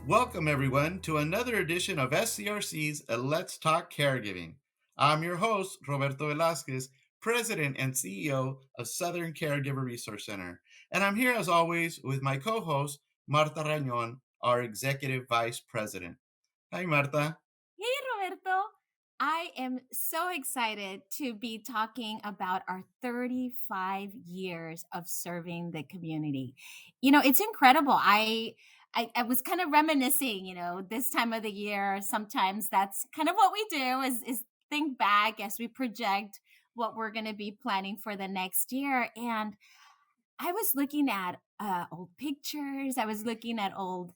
Welcome, everyone, to another edition of SCRC's Let's Talk Caregiving. I'm your host, Roberto Velasquez, President and CEO of Southern Caregiver Resource Center. And I'm here, as always, with my co host, Marta Rañon, our Executive Vice President. Hi, Marta. Hey, Roberto. I am so excited to be talking about our 35 years of serving the community. It's incredible. I was kind of reminiscing, this time of the year. Sometimes that's kind of what we do is think back as we project what we're going to be planning for the next year. And I was looking at old pictures. I was looking at old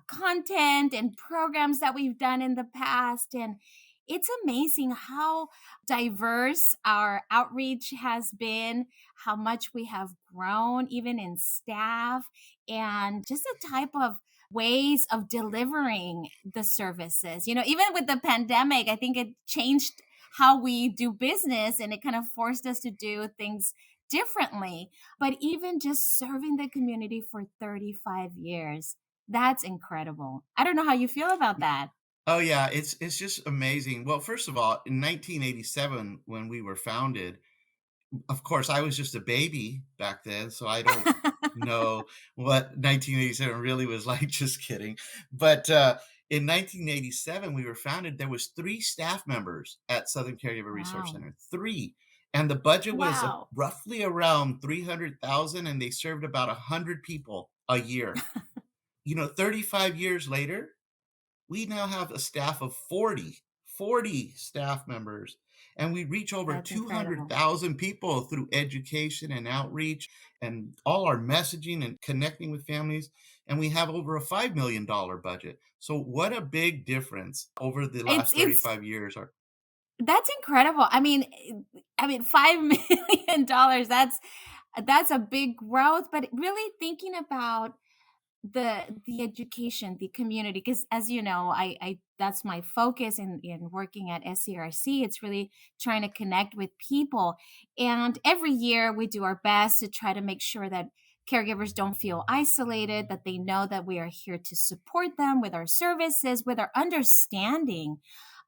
content and programs that we've done in the past. And it's amazing how diverse our outreach has been, how much we have grown, even in staff, and just the type of ways of delivering the services. Even with the pandemic, I think it changed how we do business and it kind of forced us to do things differently. But even just serving the community for 35 years, that's incredible. I don't know how you feel about that. Oh yeah, it's just amazing. Well, first of all, in 1987, when we were founded, of course, I was just a baby back then, so I don't know what 1987 really was like, just kidding. But, in 1987, we were founded, there was 3 staff members at Southern Caregiver Resource Wow. Center, 3, and the budget was, Wow. roughly around 300,000, and they served about 100 people a year. 35 years later, we now have a staff of 40 staff members, and we reach over That's incredible. 200,000 people through education and outreach and all our messaging and connecting with families. And we have over a $5 million budget. So, what a big difference over the It's last it's 35 years. that's incredible. I mean $5 million, that's a big growth, but really thinking about the education, the community, because as you know, I that's my focus in working at SCRC. It's really trying to connect with people. And every year we do our best to try to make sure that caregivers don't feel isolated, that they know that we are here to support them with our services, with our understanding.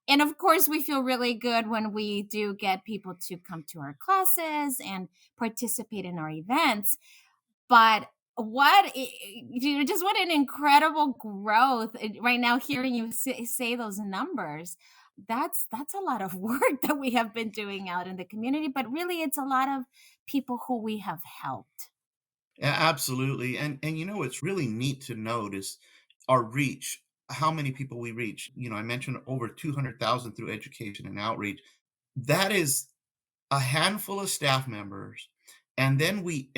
And of course, we feel really good when we do get people to come to our classes and participate in our events. But just what an incredible growth right now, hearing you say those numbers. That's a lot of work that we have been doing out in the community, but really it's a lot of people who we have helped. Absolutely. And it's really neat to notice our reach, how many people we reach. I mentioned over 200,000 through education and outreach. That is a handful of staff members, and then we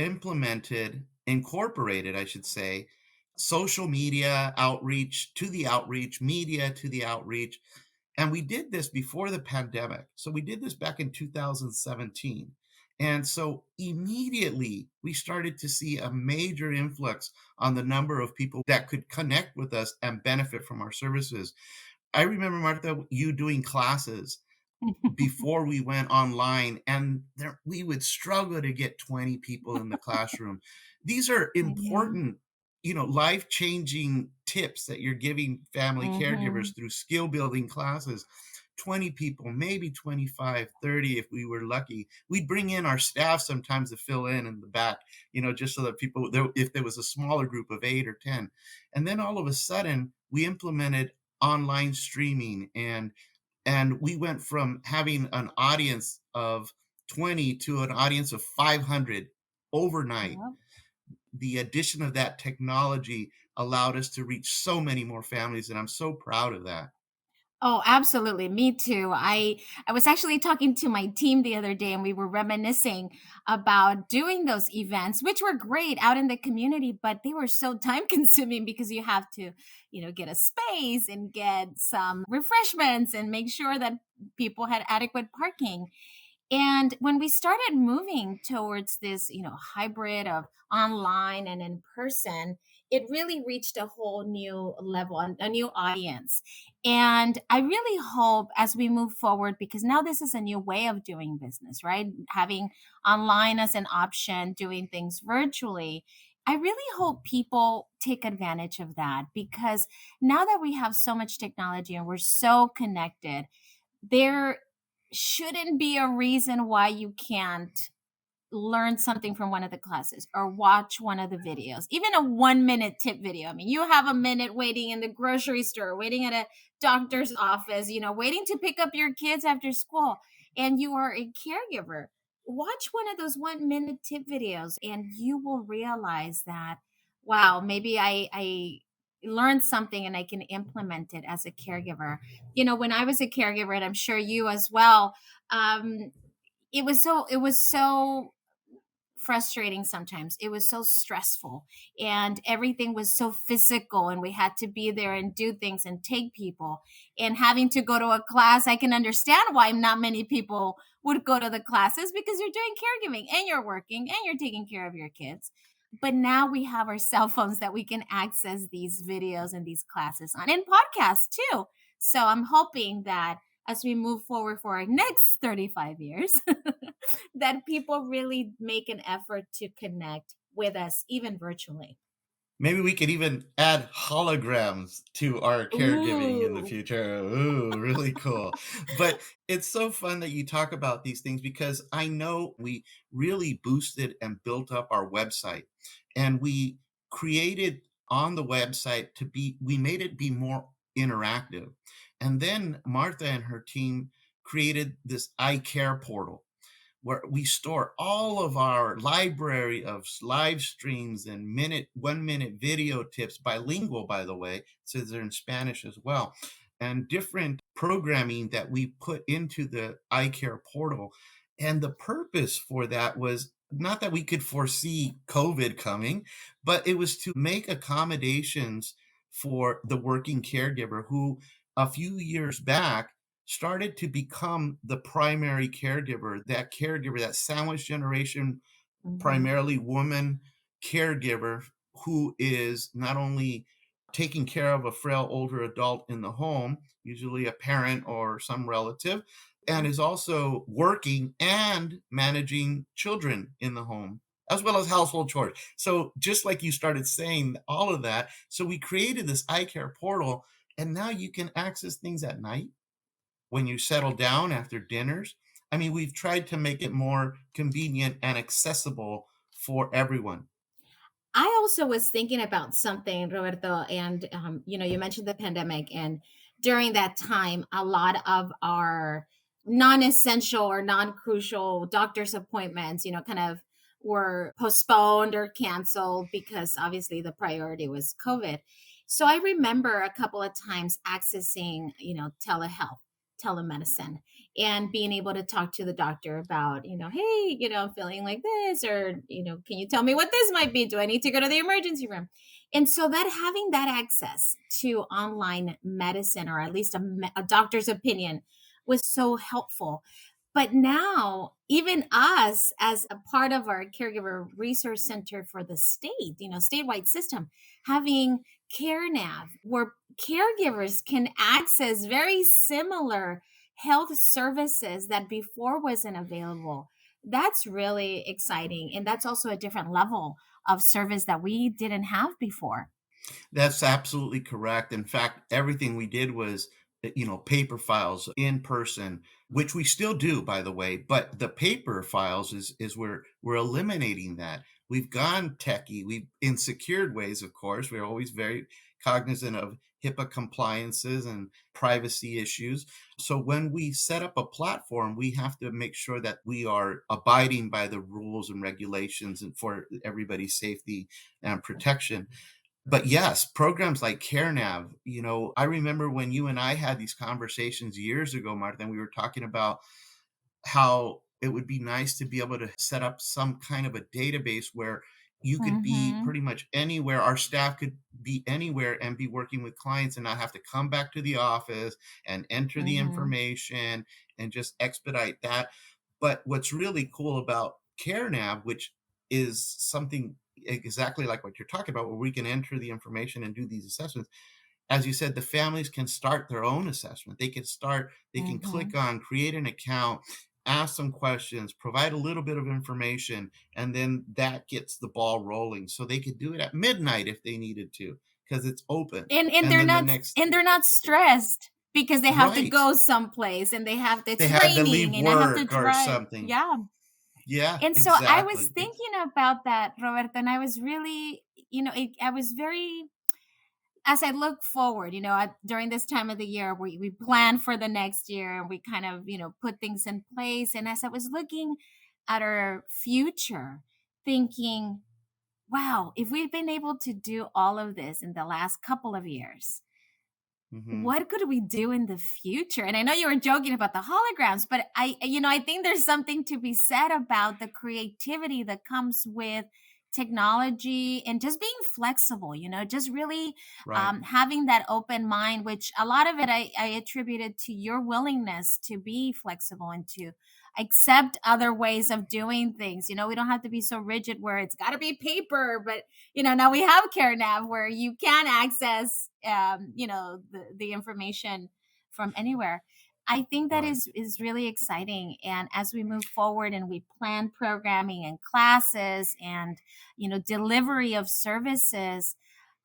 incorporated, I should say, social media outreach to the outreach, media to the outreach. And we did this before the pandemic. So we did this back in 2017. And so immediately we started to see a major influx on the number of people that could connect with us and benefit from our services. I remember, Martha, you doing classes before we went online, and we would struggle to get 20 people in the classroom. These are Mhm. important, life-changing tips that you're giving family caregivers Mhm. through skill building classes. 20 people, maybe 25, 30 if we were lucky. We'd bring in our staff sometimes to fill in the back, just so that people there, if there was a smaller group of 8 or 10. And then all of a sudden we implemented online streaming, and we went from having an audience of 20 to an audience of 500 overnight. Yep. The addition of that technology allowed us to reach so many more families, and I'm so proud of that. Oh, absolutely. Me too. I was actually talking to my team the other day and we were reminiscing about doing those events, which were great out in the community, but they were so time consuming because you have to, get a space and get some refreshments and make sure that people had adequate parking. And when we started moving towards this, hybrid of online and in person, it really reached a whole new level, a new audience. And I really hope as we move forward, because now this is a new way of doing business, right? Having online as an option, doing things virtually. I really hope people take advantage of that because now that we have so much technology and we're so connected, there shouldn't be a reason why you can't learn something from one of the classes or watch one of the videos, even a 1 minute tip video. I mean, you have a minute waiting in the grocery store, waiting at a doctor's office, waiting to pick up your kids after school, and you are a caregiver. Watch one of those 1 minute tip videos, and you will realize that, wow, maybe I learned something and I can implement it as a caregiver. When I was a caregiver, and I'm sure you as well, um, it was so frustrating sometimes. It was so stressful and everything was so physical and we had to be there and do things and take people. And having to go to a class, I can understand why not many people would go to the classes because you're doing caregiving and you're working and you're taking care of your kids. But now we have our cell phones that we can access these videos and these classes on and podcasts too. So I'm hoping that as we move forward for our next 35 years, that people really make an effort to connect with us, even virtually. Maybe we could even add holograms to our caregiving in the Ooh. future. Ooh, really cool. But it's so fun that you talk about these things because I know we really boosted and built up our website. And we created on the website we made it be more interactive. And then Martha and her team created this I Care portal where we store all of our library of live streams and 1 minute video tips, bilingual, by the way, since they're in Spanish as well, and different programming that we put into the iCare portal. And the purpose for that was not that we could foresee COVID coming, but it was to make accommodations for the working caregiver who a few years back started to become the primary caregiver, that sandwich generation, Mhm. primarily woman caregiver who is not only taking care of a frail older adult in the home, usually a parent or some relative, and is also working and managing children in the home as well as household chores. So just like you started saying all of that, so we created this eye care portal and now you can access things at night when you settle down after dinners. I mean, we've tried to make it more convenient and accessible for everyone. I also was thinking about something, Roberto, and you mentioned the pandemic, and during that time, a lot of our non-essential or non-crucial doctor's appointments, kind of were postponed or canceled because obviously the priority was COVID. So I remember a couple of times accessing, telehealth, telemedicine, and being able to talk to the doctor about, hey, I'm feeling like this, or, can you tell me what this might be? Do I need to go to the emergency room? And so that having that access to online medicine, or at least a doctor's opinion, was so helpful. But now, even us, as a part of our caregiver resource center for the state, statewide system, having CareNav, where caregivers can access very similar health services that before wasn't available. That's really exciting. And that's also a different level of service that we didn't have before. That's absolutely correct. In fact, everything we did was, paper files in person, which we still do, by the way. But the paper files is where we're eliminating that. We've gone techie. We've in secured ways, of course. We're always very cognizant of HIPAA compliances and privacy issues. So when we set up a platform, we have to make sure that we are abiding by the rules and regulations and for everybody's safety and protection. But yes, programs like CareNav, I remember when you and I had these conversations years ago, Martha, and we were talking about how it would be nice to be able to set up some kind of a database where you could be Hmm. pretty much anywhere. Our staff could be anywhere and be working with clients and not have to come back to the office and enter the Hmm. information and just expedite that. But what's really cool about CareNav, which is something exactly like what you're talking about, where we can enter the information and do these assessments, as you said, the families can start their own assessment. They can click Hmm. on create an account, ask some questions, provide a little bit of information, and then that gets the ball rolling. So they could do it at midnight if they needed to, because it's open. And And they're then the not next, and they're not stressed because they have to right. go someplace and they have They it's had to leave raining and I have to work or drive. something. Yeah. Yeah, And so I was exactly. thinking about that, Roberto, and I was really, I was very, as I look forward, during this time of the year, we plan for the next year and we kind of, put things in place. And as I was looking at our future, thinking, wow, if we've been able to do all of this in the last couple of years, Hmm. what could we do in the future? And I know you were joking about the holograms, but I think there's something to be said about the creativity that comes with technology and just being flexible, just really Right. having that open mind, which a lot of it I attributed to your willingness to be flexible and to accept other ways of doing things. We don't have to be so rigid where it's got to be paper, but now we have CareNav where you can access the information from anywhere. I think that Right. is really exciting. And as we move forward and we plan programming and classes and delivery of services,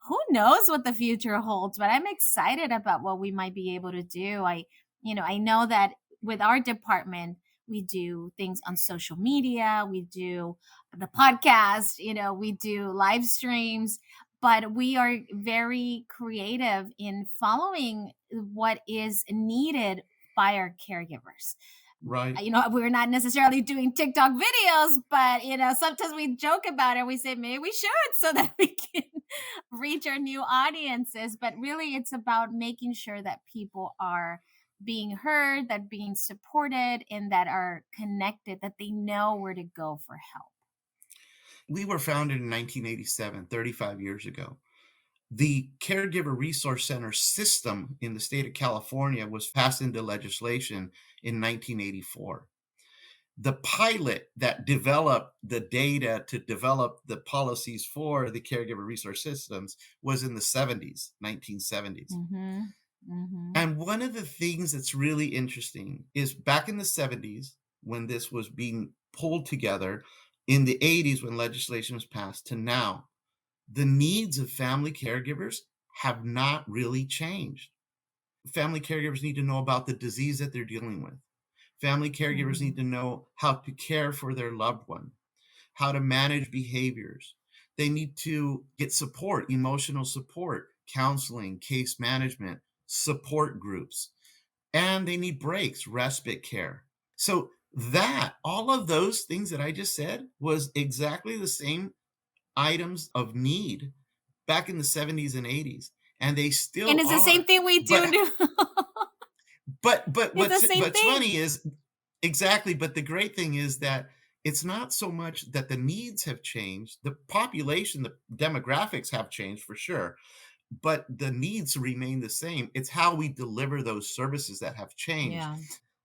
who knows what the future holds, but I'm excited about what we might be able to do. I know that with our department, we do things on social media, we do the podcast, we do live streams, but we are very creative in following what is needed by our caregivers. Right. We're not necessarily doing TikTok videos, but sometimes we joke about it. We say maybe we should so that we can reach our new audiences. But really, it's about making sure that people are being heard, that being supported, and that are connected, that they know where to go for help. We were founded in 1987, 35 years ago. The Caregiver Resource Center system in the state of California was passed into legislation in 1984. The pilot that developed the data to develop the policies for the caregiver resource systems was in the 70s, 1970s. Mhm. Mhm. And one of the things that's really interesting is back in the 70s, when this was being pulled together, in the 80s, when legislation was passed, to now, the needs of family caregivers have not really changed. Family caregivers need to know about the disease that they're dealing with. Family caregivers need Mhm. to know how to care for their loved one, how to manage behaviors. They need to get support, emotional support, counseling, case management, support groups, and they need breaks, respite care. So that all of those things that I just said was exactly the same items of need back in the 70s and 80s, and they And still it's the same are. thing we do But now. but It's the same what's thing. funny is exactly, but the great thing is that it's not so much that the needs have changed, the population, the demographics have changed for sure, but the needs remain the same. It's how we deliver those services that have changed. Yeah.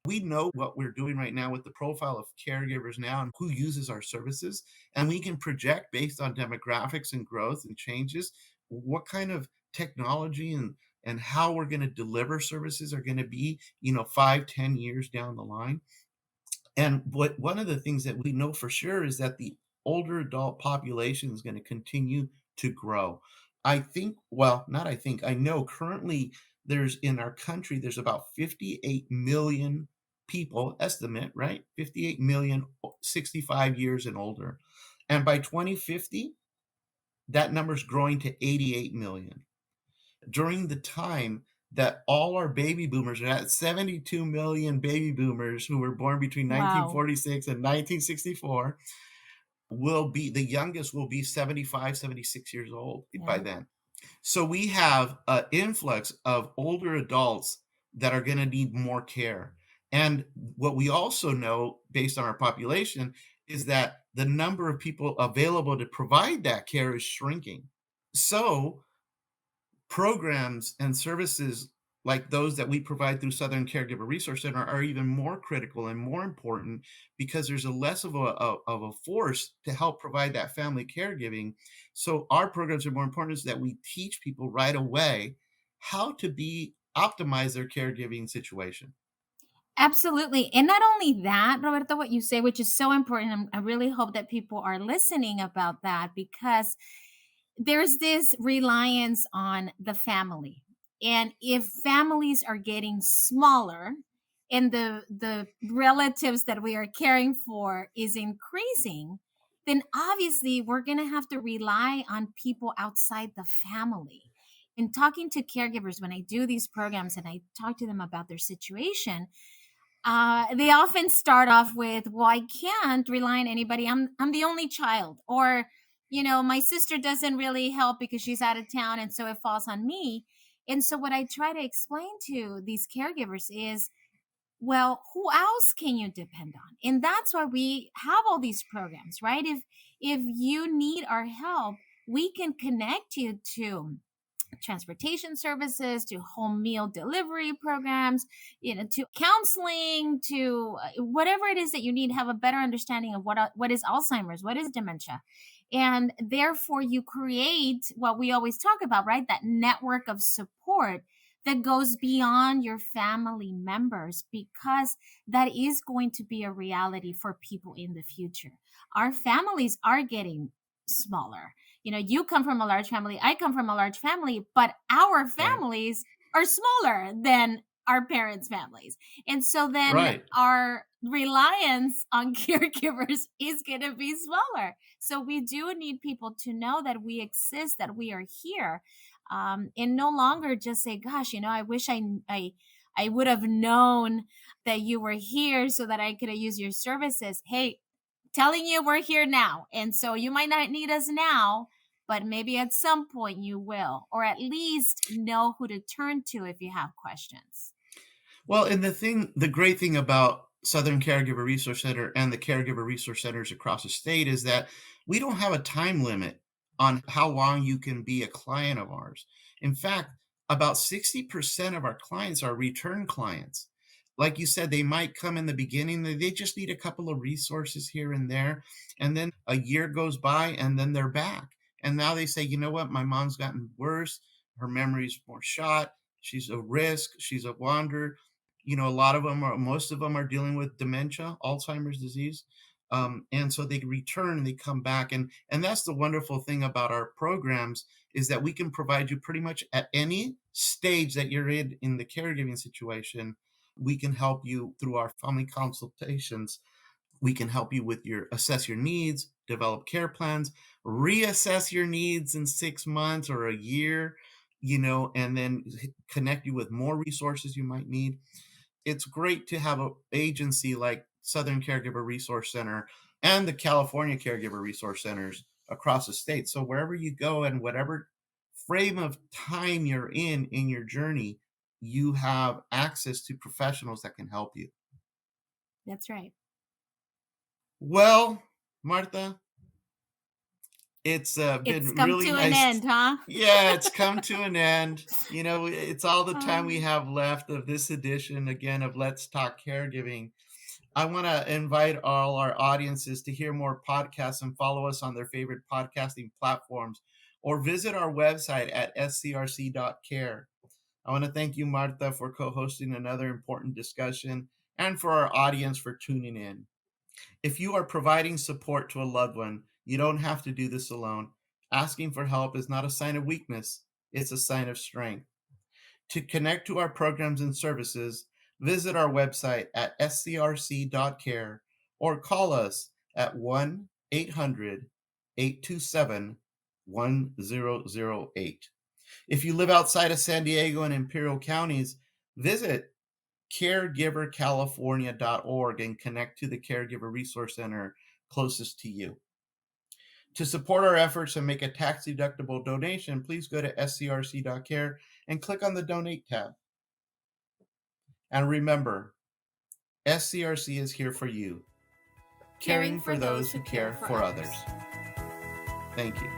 We know what we're doing right now with the profile of caregivers now and who uses our services, and we can project based on demographics and growth and changes what kind of technology and how we're going to deliver services are going to be 5-10 years down the line. And what one of the things that we know for sure is that the older adult population is going to continue to grow. I think, well, not I think, I know currently there's in our country, there's about 58 million people, estimate, right? 58 million 65 years and older. And by 2050, that number's growing to 88 million. During the time that all our baby boomers are at 72 million baby boomers who were born between Wow. 1946 and 1964 will be the youngest will be 75, 76 years old by Yeah. then. So we have an influx of older adults that are going to need more care. And what we also know based on our population is that the number of people available to provide that care is shrinking. So programs and services like those that we provide through Southern Caregiver Resource Center are even more critical and more important because there's a less of a force to help provide that family caregiving. So our programs are more important is that we teach people right away how to be optimize their caregiving situation. Absolutely. And not only that, Roberto, what you say, which is so important, I really hope that people are listening about that, because there's this reliance on the family. And if families are getting smaller and the relatives that we are caring for is increasing, then obviously we're going to have to rely on people outside the family. In talking to caregivers, when I do these programs and I talk to them about their situation, they often start off with, "Well, I can't rely on anybody. I'm the only child," or, "My sister doesn't really help because she's out of town, and so it falls on me." And so, what I try to explain to these caregivers is, well, who else can you depend on? And that's why we have all these programs, right? If you need our help, we can connect you to transportation services, to home meal delivery programs, to counseling, to whatever it is that you need. Have a better understanding of what is Alzheimer's, what is dementia. And therefore you create what we always talk about, right? That network of support that goes beyond your family members, because that is going to be a reality for people in the future. Our families are getting smaller. You come from a large family, I come from a large family, but our Right. families are smaller than our parents' families. And so then Right. our reliance on caregivers is going to be smaller. So we do need people to know that we exist, that we are here, and no longer just say, "Gosh, I wish I would have known that you were here so that I could have used your services." Hey, telling you we're here now. And so you might not need us now, but maybe at some point you will, or at least know who to turn to if you have questions. Well, and the great thing about Southern Caregiver Resource Center and the caregiver resource centers across the state is that we don't have a time limit on how long you can be a client of ours. In fact, about 60% of our clients are return clients. Like you said, they might come in the beginning, they just need a couple of resources here and there. And then a year goes by and then they're back. And now they say, you know what, my mom's gotten worse. Her memory's more shot. She's a risk. She's a wanderer. A lot of them are, most of them are dealing with dementia, Alzheimer's disease. And so they return and they come back. And that's the wonderful thing about our programs, is that we can provide you pretty much at any stage that you're in the caregiving situation. We can help you through our family consultations. We can help you with your assess your needs, develop care plans, reassess your needs in 6 months or a year, and then connect you with more resources you might need. It's great to have an agency like Southern Caregiver Resource Center and the California Caregiver Resource Centers across the state. So wherever you go and whatever frame of time you're in your journey, you have access to professionals that can help you. That's right. Well, Martha, it's It's been come really to an nice. end, huh? Yeah, it's come to an end. It's all the time we Um, have left of this edition again of Let's Talk Caregiving. I want to invite all our audiences to hear more podcasts and follow us on their favorite podcasting platforms, or visit our website at scrc.care. I want to thank you, Martha, for co hosting another important discussion, and for our audience for tuning in. If you are providing support to a loved one, you don't have to do this alone. Asking for help is not a sign of weakness, it's a sign of strength. To connect to our programs and services, visit our website at scrc.care or call us at 1 800 827 1008. If you live outside of San Diego and Imperial counties, visit caregivercalifornia.org and connect to the Caregiver Resource Center closest to you. To support our efforts and make a tax-deductible donation, please go to scrc.care and click on the Donate tab. And remember, SCRC is here for you, caring caring for for those those who who care care for for others. others. Thank you.